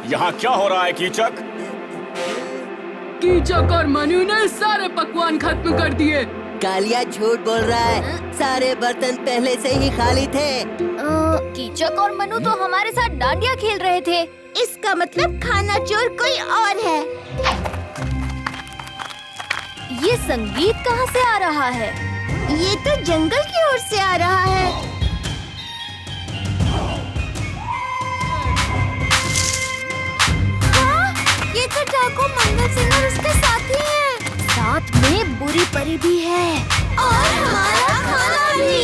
यहाँ क्या हो रहा है कीचक? कीचक और मनु ने सारे पकवान खत्म कर दिए। कालिया झूठ बोल रहा है, सारे बर्तन पहले से ही खाली थे। कीचक और मनु तो हमारे साथ डांडिया खेल रहे थे। इसका मतलब खाना चोर कोई और है। ये संगीत कहाँ से आ रहा है? ये तो जंगल की ओर से आ रहा है। हाँ, ये तो डाकू मंगल सिंह और उसके साथी हैं। साथ में बुरी परी भी है और हमारा खाना भी।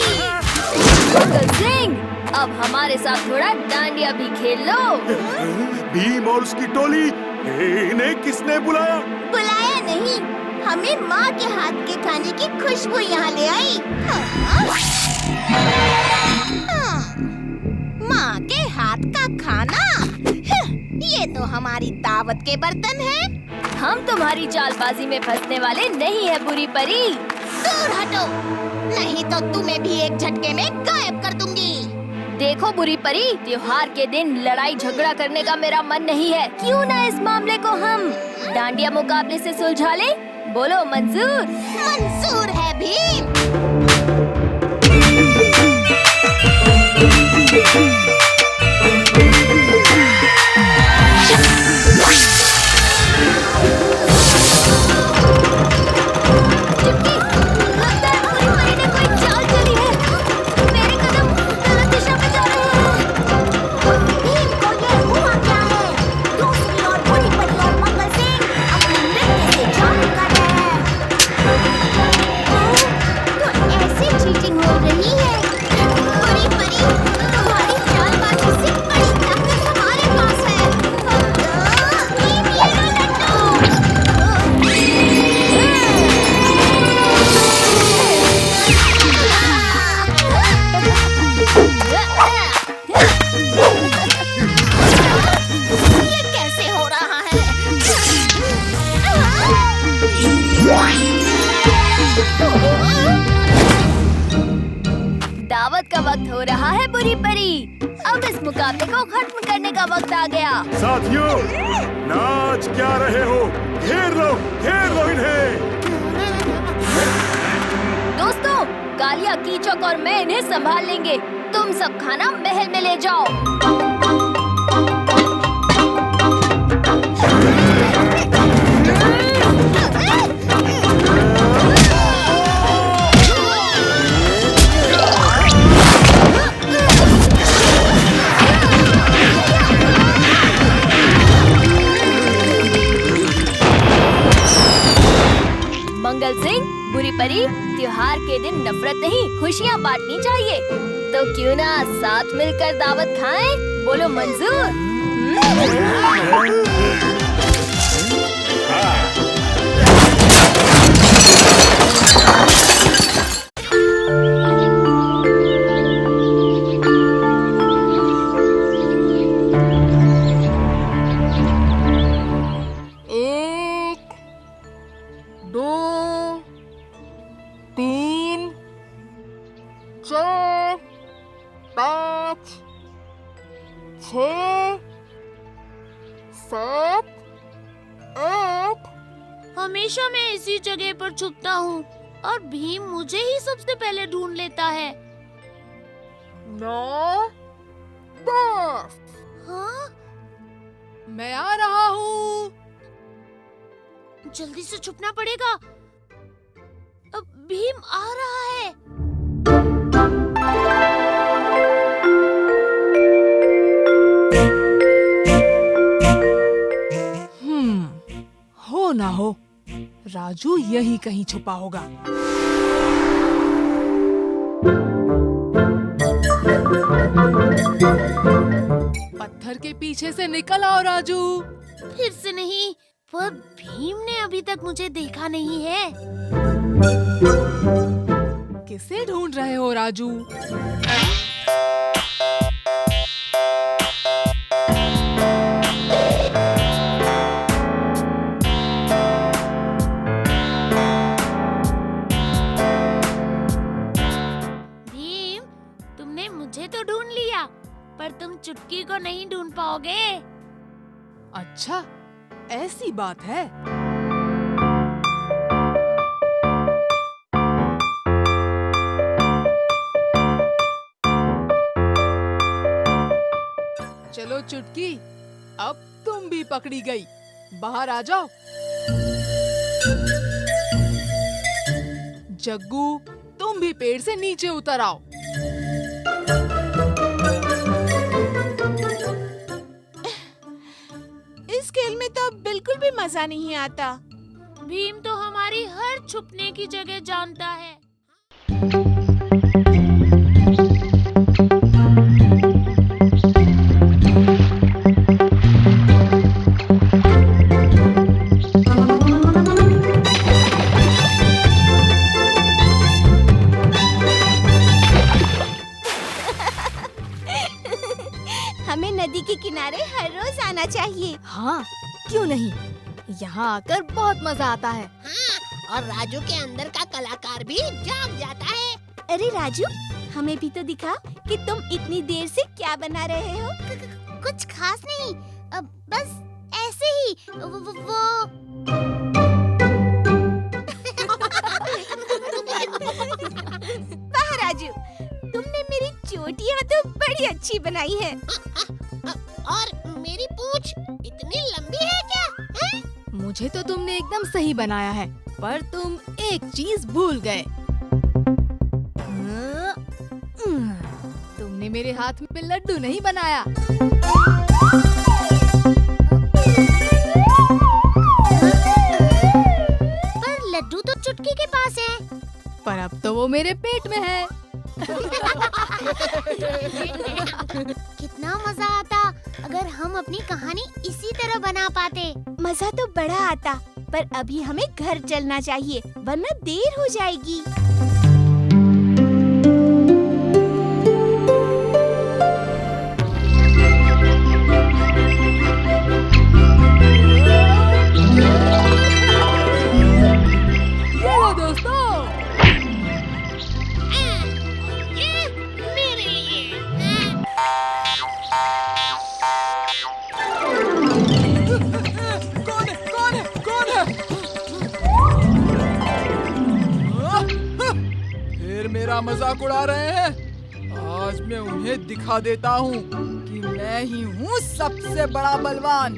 मंगल सिंह, अब हमारे साथ थोड़ा डांडिया भी खेल लो। भीम और उसकी टोली, इन्हें किसने बुलाया? बुलाया नहीं, हमें माँ के हाथ के खाने की खुशबू यहाँ ले आई। माँ के हाथ का खाना, ये तो हमारी दावत के बर्तन हैं। हम तुम्हारी चालबाजी में फंसने वाले नहीं है बुरी परी। दूर हटो, नहीं तो तुम्हें भी एक झटके में गायब कर दूंगी। देखो बुरी परी, त्योहार के दिन लड़ाई झगड़ा करने का मेरा मन नहीं है। क्यों ना इस मामले को हम डांडिया मुकाबले से सुलझा ले? बोलो मंजूर? मंजूर है भीम। दावत का वक्त हो रहा है बुरी परी। अब इस मुकाबले को खत्म करने का वक्त आ गया। साथियों, नाच क्या रहे हो? घेर लो इन्हें। दोस्तों, कालिया, कीचक और मैं इन्हें संभाल लेंगे। तुम सब खाना महल में ले जाओ। मंगल सिंह, बुरी परी, त्योहार के दिन नफरत नहीं, खुशियाँ बांटनी चाहिए। तो क्यों ना साथ मिलकर दावत खाएं? बोलो मंजूर? हमेशा मैं इसी जगह पर छुपता हूँ और भीम मुझे ही सबसे पहले ढूंढ लेता है। 9, 10। हाँ? मैं आ रहा हूँ। जल्दी से छुपना पड़ेगा। अब भीम आ रहा है। हो ना हो, राजू यही कहीं छुपा होगा। पत्थर के पीछे से निकल आओ राजू। फिर से नहीं, पर भीम ने अभी तक मुझे देखा नहीं है। किसे ढूंढ रहे हो राजू? मुझे तो ढूंढ लिया, पर चुटकी को नहीं ढूंढ पाओगे। अच्छा, ऐसी बात है। चलो चुटकी, अब तुम भी पकड़ी गई। बाहर आ जाओ। जग्गू, तुम भी पेड़ से नीचे उतर आओ। इस खेल में तो बिल्कुल भी मजा नहीं आता। भीम तो हमारी हर छुपने की जगह जानता है। हमें नदी के किनारे हर रोज आना चाहिए। हाँ, क्यों नहीं? यहाँ आकर बहुत मजा आता है। और राजू के अंदर का कलाकार भी जाग जाता है। अरे राजू, हमें भी तो दिखा कि तुम इतनी देर से क्या बना रहे हो। कुछ खास नहीं, बस ऐसे ही वो वाह राजू, तुमने मेरी चोटियाँ तो बड़ी अच्छी बनाई है। और मेरी पूंछ इतनी लंबी है क्या? है? मुझे तो तुमने एकदम सही बनाया है, पर तुम एक चीज भूल गए। तुमने मेरे हाथ में लड्डू नहीं बनाया। पर लड्डू तो चुटकी के पास है। पर अब तो वो मेरे पेट में है। कितना मजा आता अगर हम अपनी कहानी इसी तरह बना पाते। मजा तो बड़ा आता, पर अभी हमें घर चलना चाहिए, वरना देर हो जाएगी। चलो दोस्तों, ये मेरे लिए। कौन है? कौन है? कौन है? फिर मेरा मजाक उड़ा रहे हैं। आज मैं उन्हें दिखा देता हूँ कि मैं ही हूँ सबसे बड़ा बलवान।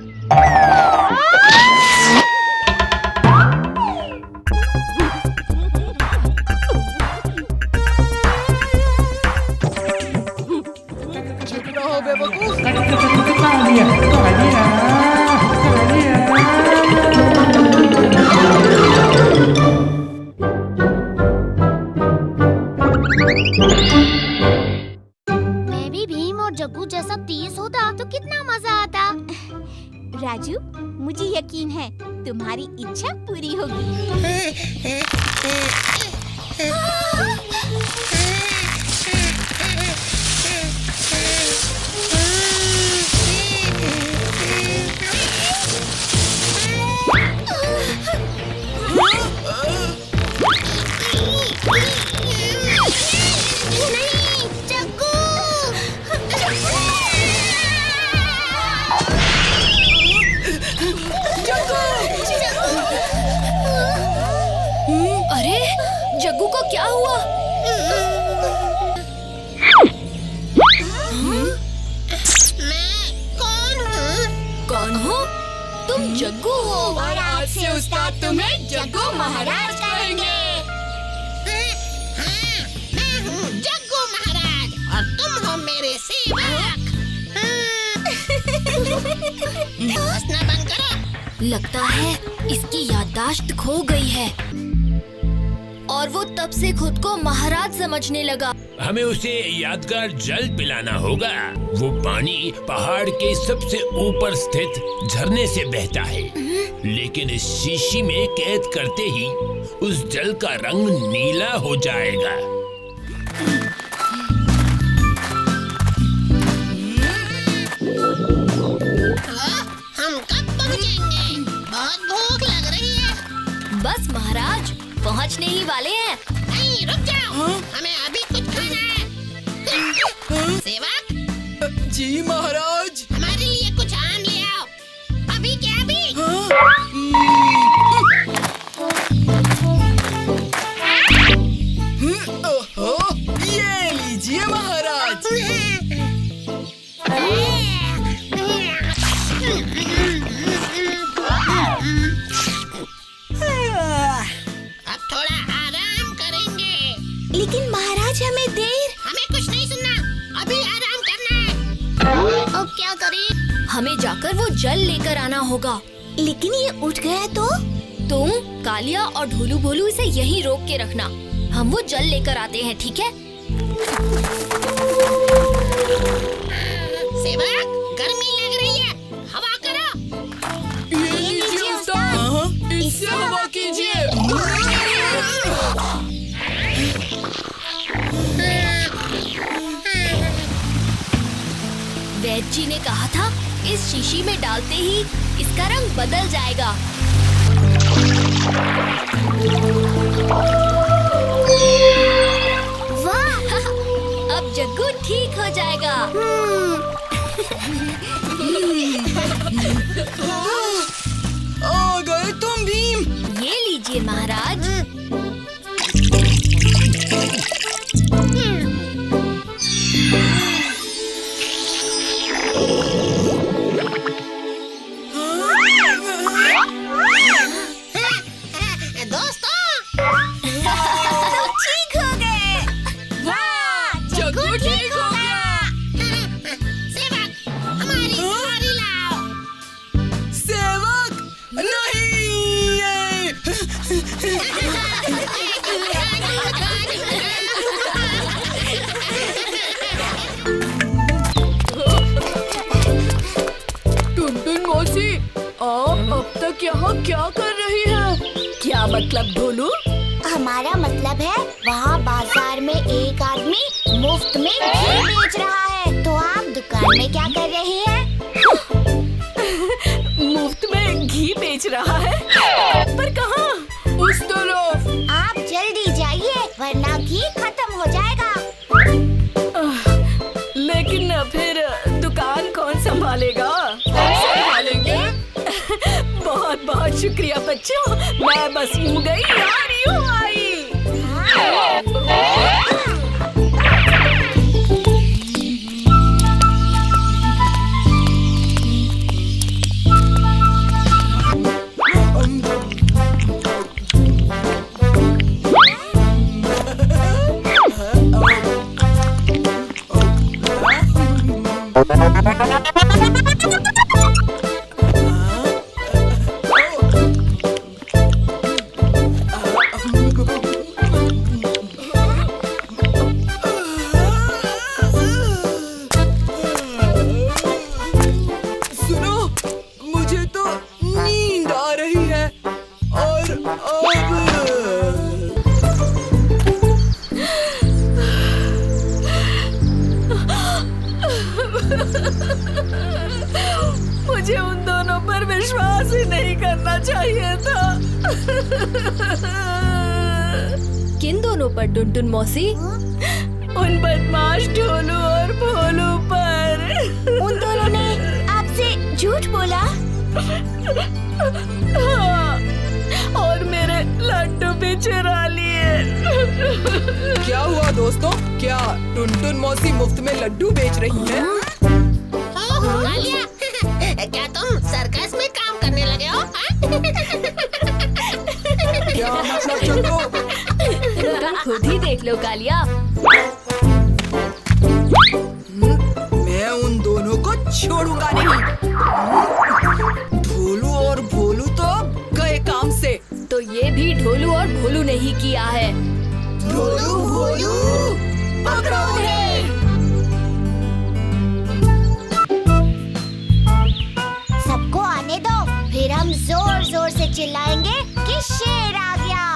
चुप रहो बेवकूफ। मैं भी भीम और जग्गू जैसा तेज होता तो कितना मजा आता। राजू, मुझे यकीन है तुम्हारी इच्छा पूरी होगी। नहीं, जग्गू। अरे जग्गू को क्या हुआ? मैं कौन हूँ? कौन हो? तुम जग्गू हो। और आज से उस्ताद तुम्हें जग्गू महाराज कहेंगे। हाँ, मैं हूँ जग्गू महाराज और तुम हो मेरे सेवक। हंसना बंद करो। लगता है इसकी याददाश्त खो गई है और वो तब से खुद को महाराज समझने लगा। हमें उसे यादगार जल पिलाना होगा। वो पानी पहाड़ के सबसे ऊपर स्थित झरने से बहता है, लेकिन इस शीशी में कैद करते ही उस जल का रंग नीला हो जाएगा। हम कब पहुँचेंगे? बहुत भूख लग रही है। बस महाराज, पहुंचने ही वाले हैं। नहीं, रुक जाओ। हमें अभी कुछ खाना है। सेवक, जी महाराज। हमारे लिए कुछ आम ले आओ। अभी क्या अभी? ओहो, ये लीजिए महाराज। अब थोड़ा आराम करेंगे। लेकिन महाराज हमें देर। हमें कुछ नहीं सुनना, अभी आराम करना है। अब क्या करें? हमें जाकर वो जल लेकर आना होगा। लेकिन ये उठ गया तो? तुम, कालिया और ढोलू भोलू इसे यहीं रोक के रखना। हम वो जल लेकर आते हैं, ठीक है? सेवक, गर्मी लग रही है, हवा करो। ये लीजिए उस्ताद। इससे हवा कीजिए। वैद्य जी ने कहा था इस शीशी में डालते ही इसका रंग बदल जाएगा। वाह! अब जग्गू ठीक हो जाएगा। आ गए तुम भीम। ये लीजिए महाराज। दोस्तों, ठीक हो गए। वाह! जग्गू ठीक हो गया। सेवक, हमारी सवारी लाओ। सेवक नहीं। टुनटुन मौसी, आप अब तक यहाँ क्या कर रही है? क्या मतलब ढोलू? हमारा मतलब है वहाँ बाजार में एक आदमी मुफ्त में घी बेच रहा है, तो आप दुकान में क्या कर रही हैं? मुफ्त में घी बेच रहा है, पर कहाँ? उस तरफ। आप जल्दी जाइए वरना घी खत्म हो जाएगा। लेकिन फिर दुकान कौन संभालेगा? संभालेंगे। बहुत बहुत शुक्रिया बच्चों, मैं बस यूं गई और यूं आई। सुनो, मुझे तो नींद आ रही है और अब मुझे उन दोनों पर विश्वास ही नहीं करना चाहिए था। किन दोनों पर टुनटुन मौसी? उन बदमाश ढोलू और भोलू पर। उन दोनों ने आपसे झूठ बोला? हाँ, और मेरे लड्डू भी चुरा लिए। क्या हुआ दोस्तों? क्या टुनटुन मौसी मुफ्त में लड्डू बेच रही है? ओह, कालिया, क्या तुम सर्कस में काम करने लगे हो? क्या मतलब चंदू? तुम खुद ही देख लो कालिया। मैं उन दोनों को छोड़ूंगा नहीं। ढोलू और भोलू तो गए काम से। तो ये भी ढोलू और भोलू ने ही किया है। ढोलू भोलू पकड़ो उन्हें। सबको आने दो, फिर हम जोर जोर से चिल्लाएंगे कि शेर आ गया।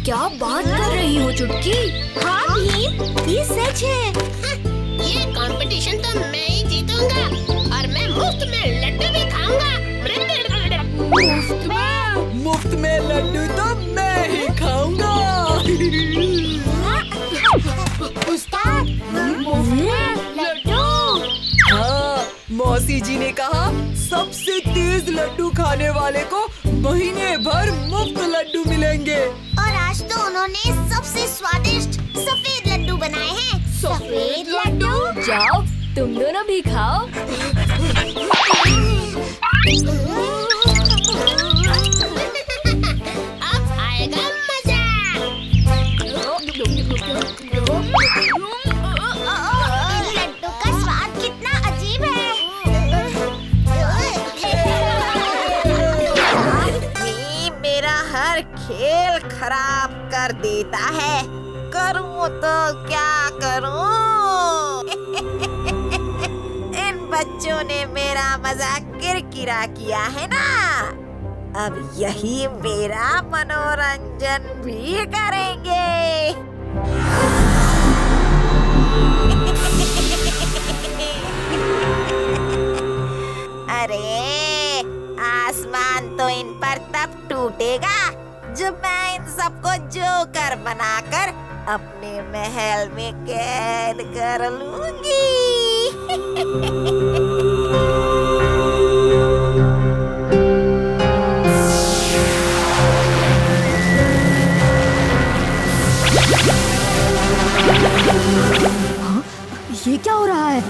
क्या बात कर रही हो चुटकी? हाँ भीम, ये सच है। ये कंपटीशन तो मैं ही जीतूंगा और मैं मुफ्त में लड्डू भी खाऊंगा। मुफ्त में लड्डू तो मैं ही खाऊंगा। उस्ताद, मुफ्त में लड्डू। हाँ, मौसी जी ने कहा सबसे तेज लड्डू खाने वाले को महीने भर मुफ्त लड्डू मिलेंगे। और आज तो उन्होंने सबसे स्वादिष्ट सफेद लड्डू बनाए हैं। सफेद लड्डू? जाओ तुम दोनों भी खाओ। अब आएगा मजा। लड्डू का स्वाद कितना अजीब है। मेरा हर खेल खराब कर देता है। करूं तो क्या करूं? इन बच्चों ने मेरा मजाक किरकिरा किया है ना, अब यही मेरा मनोरंजन भी करेंगे। अरे आसमान तो इन पर तब टूटेगा जब मैं इन सबको जोकर बनाकर अपने महल में कैद कर लूंगी। ये क्या हो रहा है?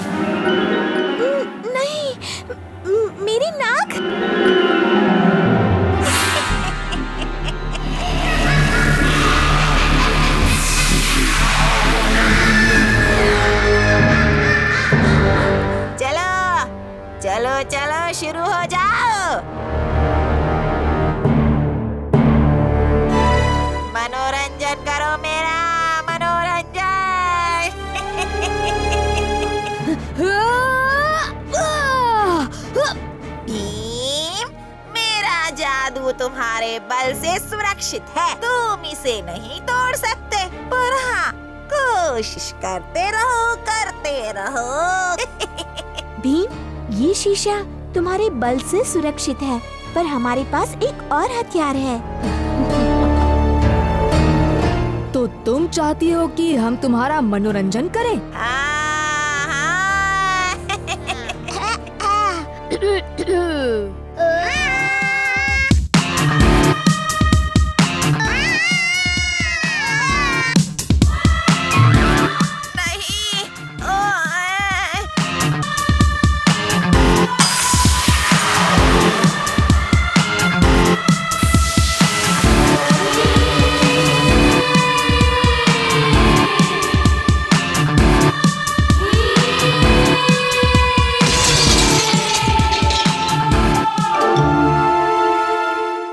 नहीं, मेरी नाक। चलो चलो चलो शुरू हो जाओ। मनोरंजन करो मेरा मनोरंजन। भीम, मेरा जादू तुम्हारे बल से सुरक्षित है, तुम इसे नहीं तोड़ सकते, पर हाँ कोशिश करते रहो। भीम, ये शीशा तुम्हारे बल से सुरक्षित है, पर हमारे पास एक और हथियार है। तो तुम चाहती हो कि हम तुम्हारा मनोरंजन करें? हाँ, हाँ। नहीं,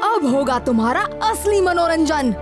अब होगा तुम्हारा असली मनोरंजन।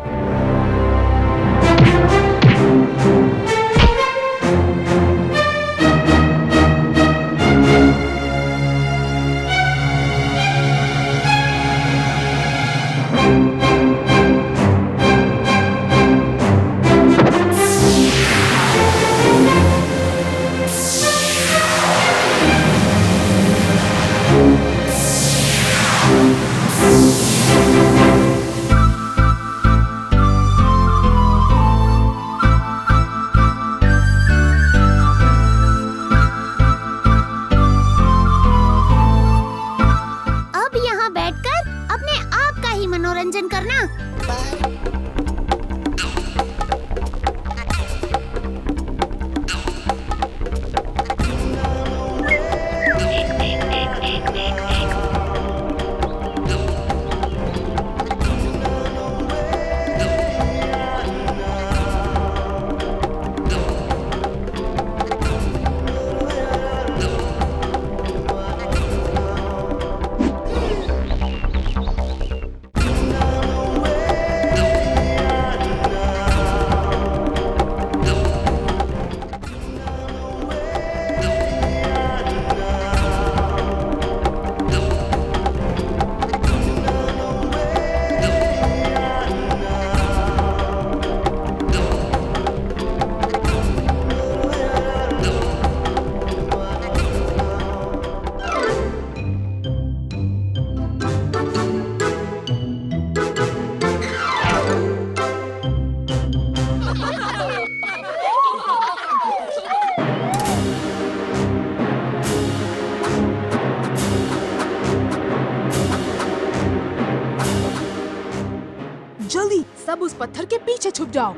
उस पत्थर के पीछे छुप जाओ।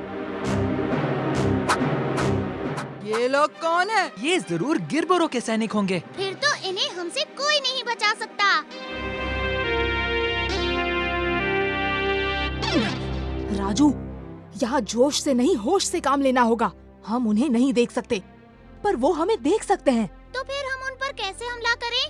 ये लोग कौन है? ये जरूर गिरबोरो के सैनिक होंगे। फिर तो इन्हें हमसे कोई नहीं बचा सकता। राजू, यहाँ जोश से नहीं होश से काम लेना होगा। हम उन्हें नहीं देख सकते, पर वो हमें देख सकते हैं। तो फिर हम उन पर कैसे हमला करें?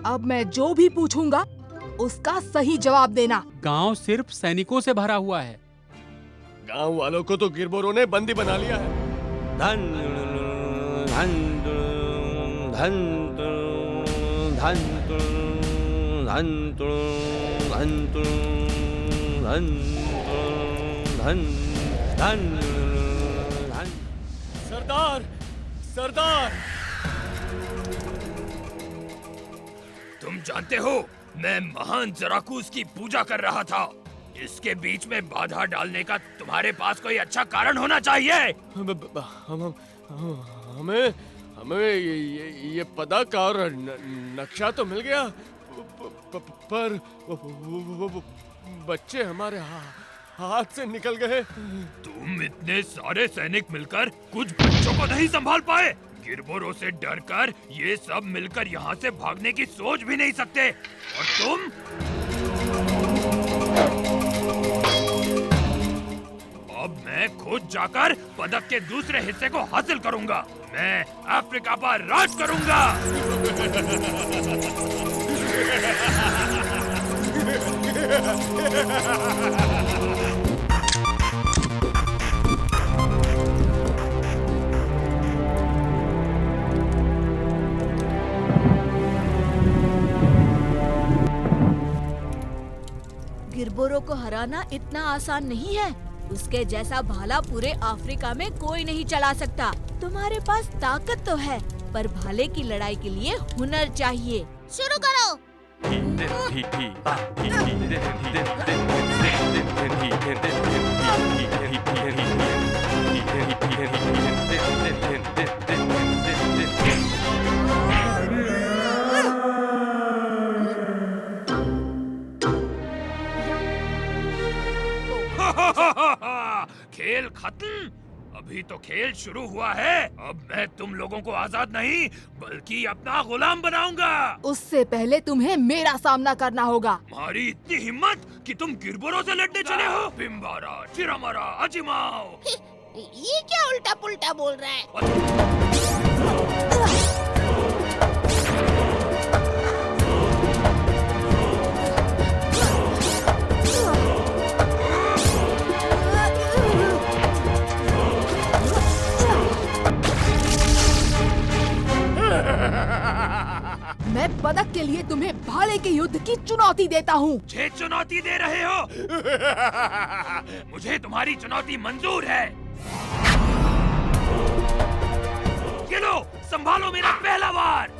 अब मैं जो भी पूछूंगा उसका सही जवाब देना। गांव सिर्फ सैनिकों से भरा हुआ है। गांव वालों को तो गिरबोरों ने बंदी बना लिया है। धन धन धन धन धन धन धन धन धन धन। सरदार, सरदार, तुम जानते हो मैं महान जराकूस की पूजा कर रहा था। इसके बीच में बाधा डालने का तुम्हारे पास कोई अच्छा कारण होना चाहिए। हमें हमें ये पदक और नक्शा तो मिल गया, पर वो बच्चे हमारे हाथ से निकल गए। तुम इतने सारे सैनिक मिलकर कुछ बच्चों को नहीं संभाल पाए। गिरबोरों से डरकर ये सब मिलकर यहाँ से भागने की सोच भी नहीं सकते। और तुम अब मैं खुद जाकर पदक के दूसरे हिस्से को हासिल करूंगा। मैं अफ्रीका पर राज करूंगा। गिरबोरो को हराना इतना आसान नहीं है। उसके जैसा भाला पूरे अफ्रीका में कोई नहीं चला सकता। तुम्हारे पास ताकत तो है, पर भाले की लड़ाई के लिए हुनर चाहिए। शुरू करो। खेल खत्म? अभी तो खेल शुरू हुआ है। अब मैं तुम लोगों को आजाद नहीं बल्कि अपना गुलाम बनाऊंगा। उससे पहले तुम्हें मेरा सामना करना होगा। तुम्हारी इतनी हिम्मत कि तुम गिरबोरों से लड़ने चले हो? पिम्बारा, चिरामारा, अजिमाओ। ये क्या उल्टा पुल्टा बोल रहा है? मैं पदक के लिए तुम्हें भाले के युद्ध की चुनौती देता हूँ। मुझे चुनौती दे रहे हो? मुझे तुम्हारी चुनौती मंजूर है। ये लो, संभालो मेरा पहला वार।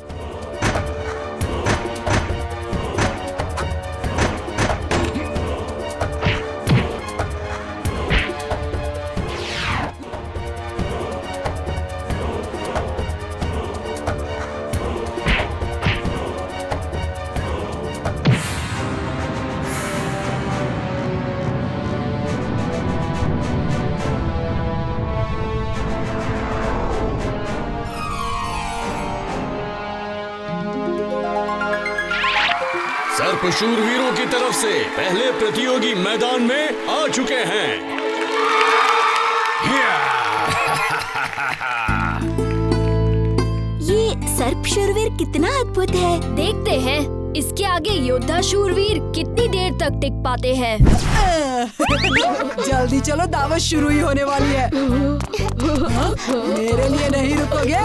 शूरवीरों की तरफ से पहले प्रतियोगी मैदान में आ चुके हैं। ये सर्प शूरवीर कितना अद्भुत है। देखते हैं। इसके आगे योद्धा शूरवीर कितनी देर तक टिक पाते हैं? जल्दी चलो, दावत शुरू ही होने वाली है। मेरे लिए नहीं रुकोगे?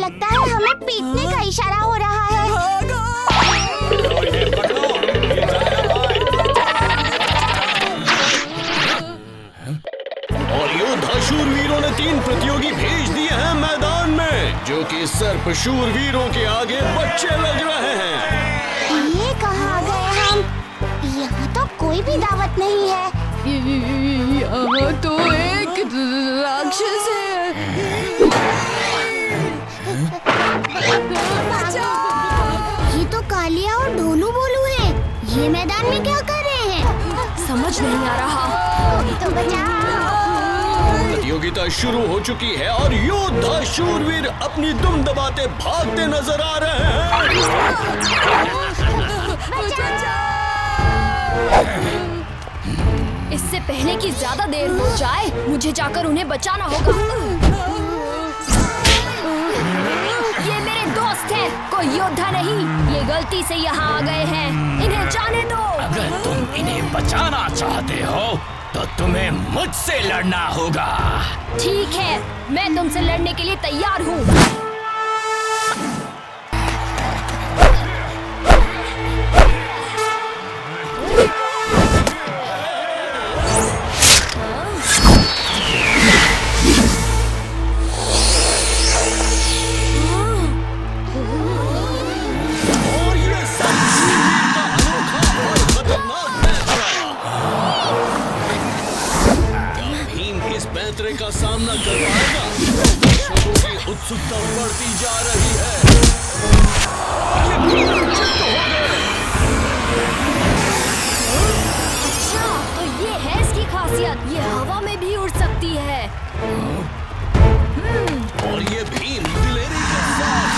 लगता है हमें पीटने का इशारा हो रहा है। और योद्धा शूरवीरों ने 3 प्रतियोगी भेज दिए हैं मैदान में, जो कि सर्प शूरवीरों के आगे बच्चे लग रहे हैं। ये कहाँ आ गए हम? यहाँ तो कोई भी दावत नहीं है। यहाँ तो एक राक्षस है। ये तो कालिया और ढोलू बोलू है। ये मैदान में क्या कर रहे हैं? समझ नहीं आ रहा। तो बचाओ। प्रतियोगिता शुरू हो चुकी है और योद्धा शूरवीर अपनी दुम दबाते भागते नजर आ रहे हैं। इससे पहले कि ज्यादा देर हो जाए, मुझे जाकर उन्हें बचाना होगा। ये मेरे दोस्त हैं, कोई योद्धा नहीं। ये गलती से यहाँ आ गए हैं, इन्हें जाने दो। अगर तुम इन्हें बचाना चाहते हो तो तुम्हें मुझसे लड़ना होगा। ठीक है, मैं तुमसे लड़ने के लिए तैयार हूँ। का सामना कर पाएगा? दर्शकों की उत्सुकता बढ़ती जा रही है। अच्छा, तो ये है इसकी खासियत, ये हवा में भी उड़ सकती है। और ये भीम दिलेरी के साथ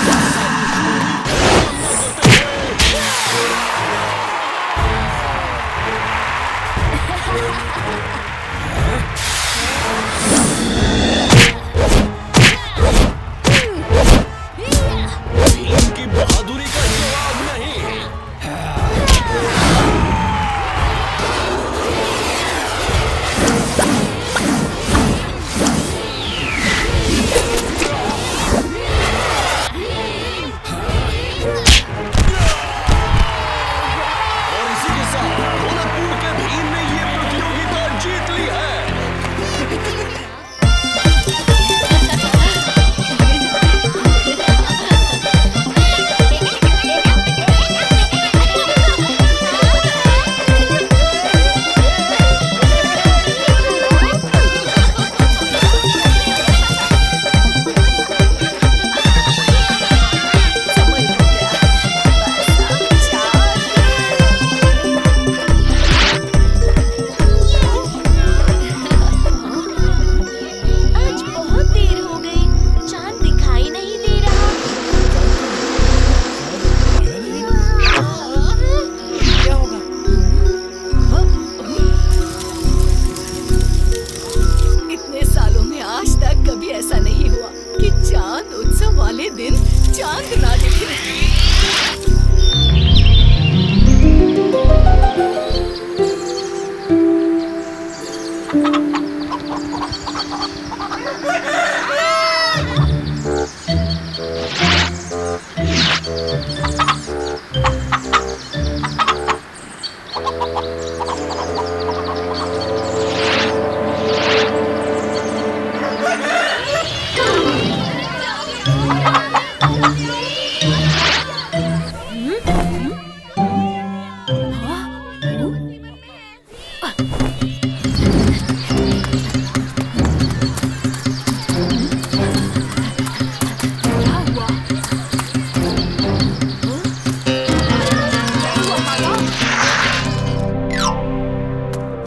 भीम की बहादुरी का जवाब नहीं। और इसी के साथ गोरखपुर के भीम ने ये प्रतियोगिता जीत ली है। आज बहुत देर हो गई, चांद दिखाई नहीं दे रहा। क्या होगा? इतने सालों में आज तक कभी ऐसा नहीं हुआ कि चांद उत्सव वाले दिन चांद ना दिखे।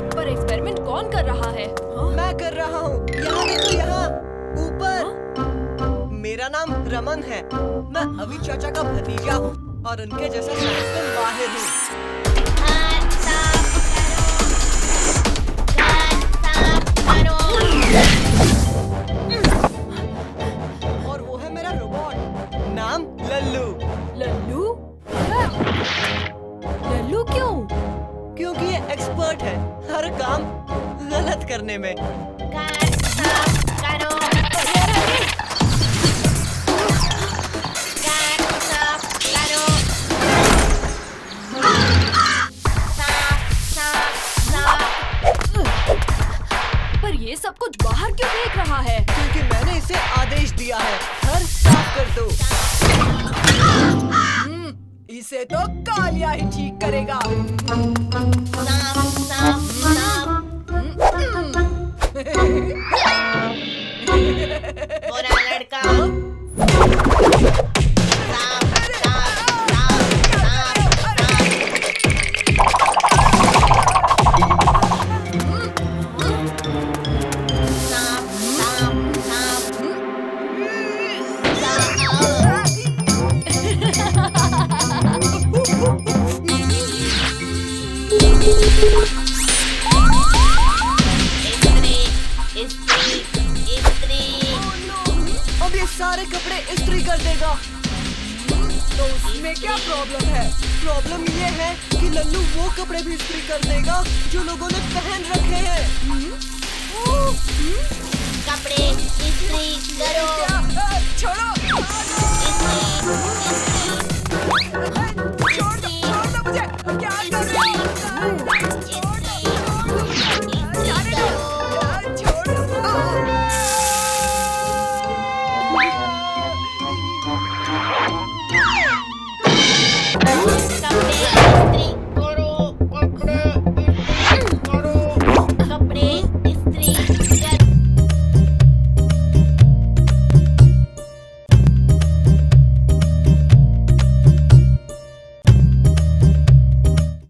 पर एक्सपेरिमेंट कौन कर रहा है? मैं कर रहा हूँ। यहाँ देखो, यहाँ ऊपर। मेरा नाम रमन है। मैं अभी चाचा का भतीजा हूँ और उनके जैसा साइंस में माहिर हूँ। करो। और वो है मेरा रोबोट, नाम लल्लू। लल्लू? लल्लू क्यों? क्योंकि ये एक्सपर्ट है हर काम गलत करने में। कार साफ करो। कार साफ करो। साफ साफ साफ। पर ये सब कुछ बाहर क्यों देख रहा है? क्योंकि मैंने इसे आदेश दिया है, घर साफ कर दो। इसे तो कालिया ही ठीक करेगा। साफ साफ साफ। बुरा लड़का। साफ साफ साफ अब ये सारे कपड़े इस्त्री कर देगा। तो उसमें क्या प्रॉब्लम है? प्रॉब्लम ये है कि लल्लू वो कपड़े भी इस्त्री कर देगा जो लोगों ने पहन रखे हैं। कपड़े इस्त्री करो।